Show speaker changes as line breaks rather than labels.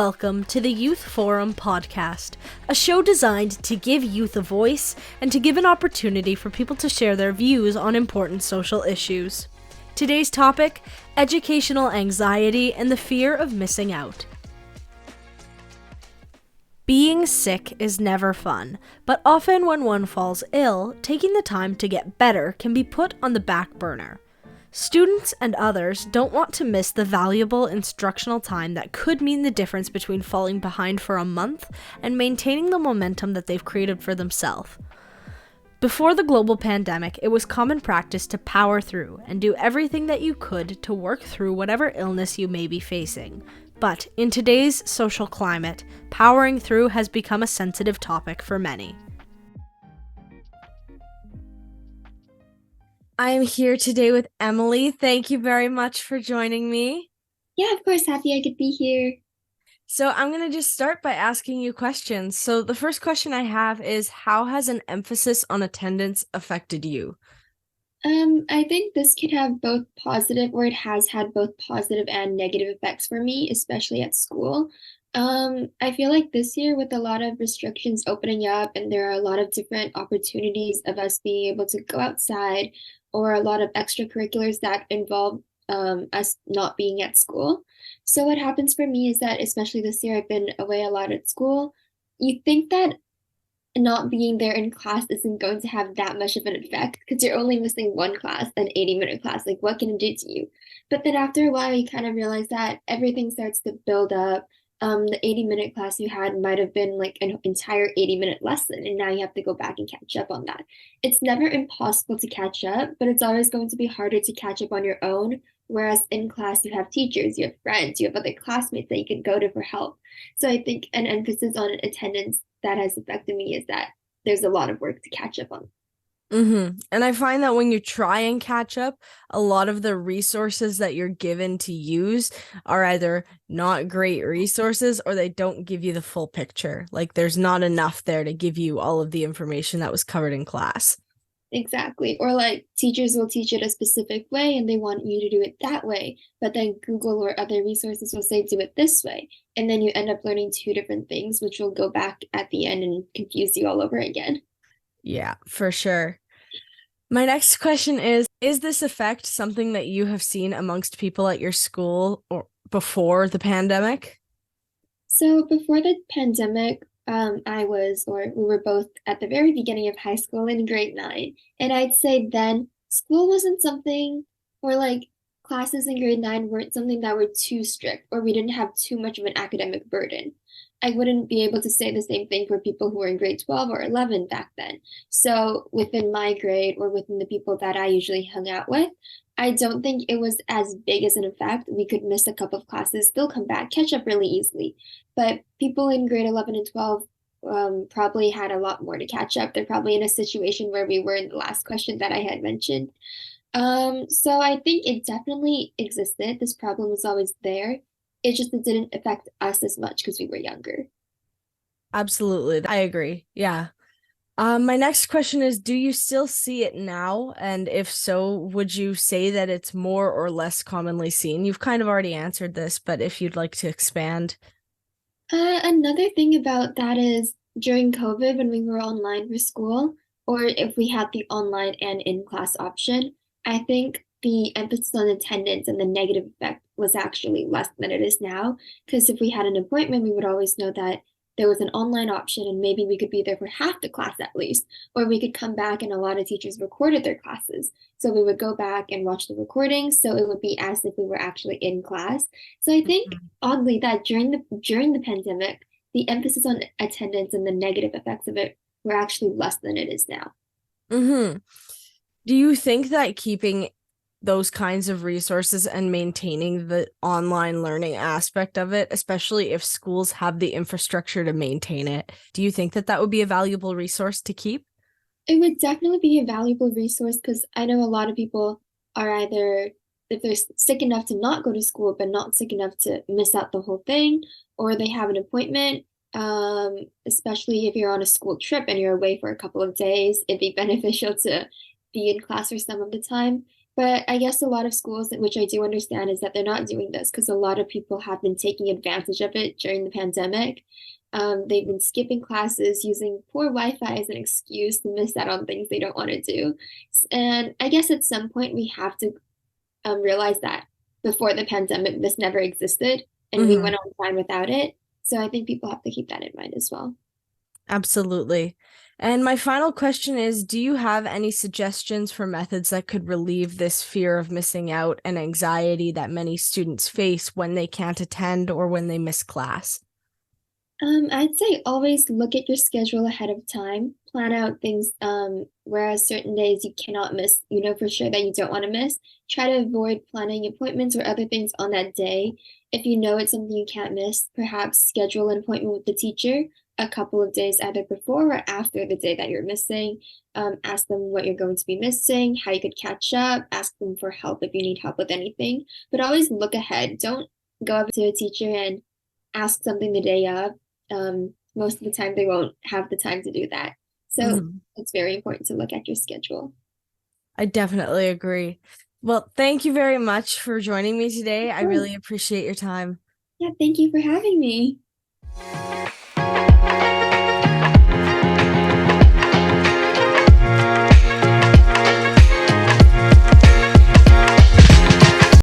welcome to the Youth Forum podcast, a show designed to give youth a voice and to give an opportunity for people to share their views on important social issues. Today's topic, educational anxiety and the fear of missing out. Being sick is never fun, but often when one falls ill, taking the time to get better can be put on the back burner. Students and others don't want to miss the valuable instructional time that could mean the difference between falling behind for a month and maintaining the momentum that they've created for themselves. Before the global pandemic, it was common practice to power through and do everything that you could to work through whatever illness you may be facing. But in today's social climate, powering through has become a sensitive topic for many. I am here today with Emily. Thank you very much for joining me.
Yeah, of course. Happy I could be here.
So I'm going to just start by asking you questions. So the first question I have is, how has an emphasis on attendance affected you?
I think this could have both positive, or it has had both positive and negative effects for me, especially at school. I feel like this year, with a lot of restrictions opening up, and there are a lot of different opportunities of us being able to go outside, or a lot of extracurriculars that involve us not being at school. So what happens for me is that, especially this year, I've been away a lot at school. You think that not being there in class isn't going to have that much of an effect because you're only missing one class, an 80-minute class. Like, what can it do to you? But then after a while, you kind of realize that everything starts to build up. The 80-minute class you had might have been like an entire 80-minute lesson, and now you have to go back and catch up on that. It's never impossible to catch up, but it's always going to be harder to catch up on your own. Whereas in class, you have teachers, you have friends, you have other classmates that you can go to for help. So I think an emphasis on attendance that has affected me is that there's a lot of work to catch up on.
And I find that when you try and catch up, a lot of the resources that you're given to use are either not great resources or they don't give you the full picture. Like, there's not enough there to give you all of the information that was covered in class.
Exactly. Or like teachers will teach it a specific way and they want you to do it that way. But then Google or other resources will say do it this way. And then you end up learning two different things, which will go back at the end and confuse you all over again.
Yeah, for sure. My next question is this effect something that you have seen amongst people at your school or before the pandemic?
So before the pandemic, we were both at the very beginning of high school in grade 9. And I'd say then school wasn't something, or like classes in grade 9 weren't something that were too strict, or we didn't have too much of an academic burden. I wouldn't be able to say the same thing for people who were in grade 12 or 11 back then. So within my grade, or within the people that I usually hung out with, I don't think it was as big as an effect. We could miss a couple of classes, still come back, catch up really easily. But people in grade 11 and 12 probably had a lot more to catch up. They're probably in a situation where we were in the last question that I had mentioned. So I think it definitely existed. This problem was always there. It didn't affect us as much because we were younger.
Absolutely. I agree. Yeah. My next question is, do you still see it now? And if so, would you say that it's more or less commonly seen? You've kind of already answered this, but if you'd like to expand.
Another thing about that is during COVID, when we were online for school, or if we had the online and in-class option, I think the emphasis on attendance and the negative effect was actually less than it is now. Because if we had an appointment, we would always know that there was an online option and maybe we could be there for half the class at least, or we could come back and a lot of teachers recorded their classes. So we would go back and watch the recordings, so it would be as if we were actually in class. So I think oddly that during the pandemic, the emphasis on attendance and the negative effects of it were actually less than it is now.
Do you think that keeping those kinds of resources and maintaining the online learning aspect of it, especially if schools have the infrastructure to maintain it, do you think that that would be a valuable resource to keep?
It would definitely be a valuable resource because I know a lot of people are either, if they're sick enough to not go to school, but not sick enough to miss out the whole thing, or they have an appointment, especially if you're on a school trip and you're away for a couple of days, it'd be beneficial to be in class for some of the time. But I guess a lot of schools, which I do understand, is that they're not doing this because a lot of people have been taking advantage of it during the pandemic. They've been skipping classes, using poor Wi-Fi as an excuse to miss out on things they don't want to do. And I guess at some point we have to realize that before the pandemic, this never existed, and we
Hmm.
went on fine without it. So I think people have to keep that in mind as well.
Absolutely. And my final question is, do you have any suggestions for methods that could relieve this fear of missing out and anxiety that many students face when they can't attend or when they miss class?
I'd say always look at your schedule ahead of time. Plan out things, whereas certain days you cannot miss, you know for sure that you don't want to miss. Try to avoid planning appointments or other things on that day. If you know it's something you can't miss, perhaps schedule an appointment with the teacher a couple of days either before or after the day that you're missing. Ask them what you're going to be missing, how you could catch up, ask them for help if you need help with anything. But always look ahead. Don't go up to a teacher and ask something the day of. Most of the time they won't have the time to do that. So
Mhm.
it's very important to look at your schedule.
I definitely agree. Well, thank you very much for joining me today. I
Sure.
really appreciate your time.
Yeah, thank you for having me.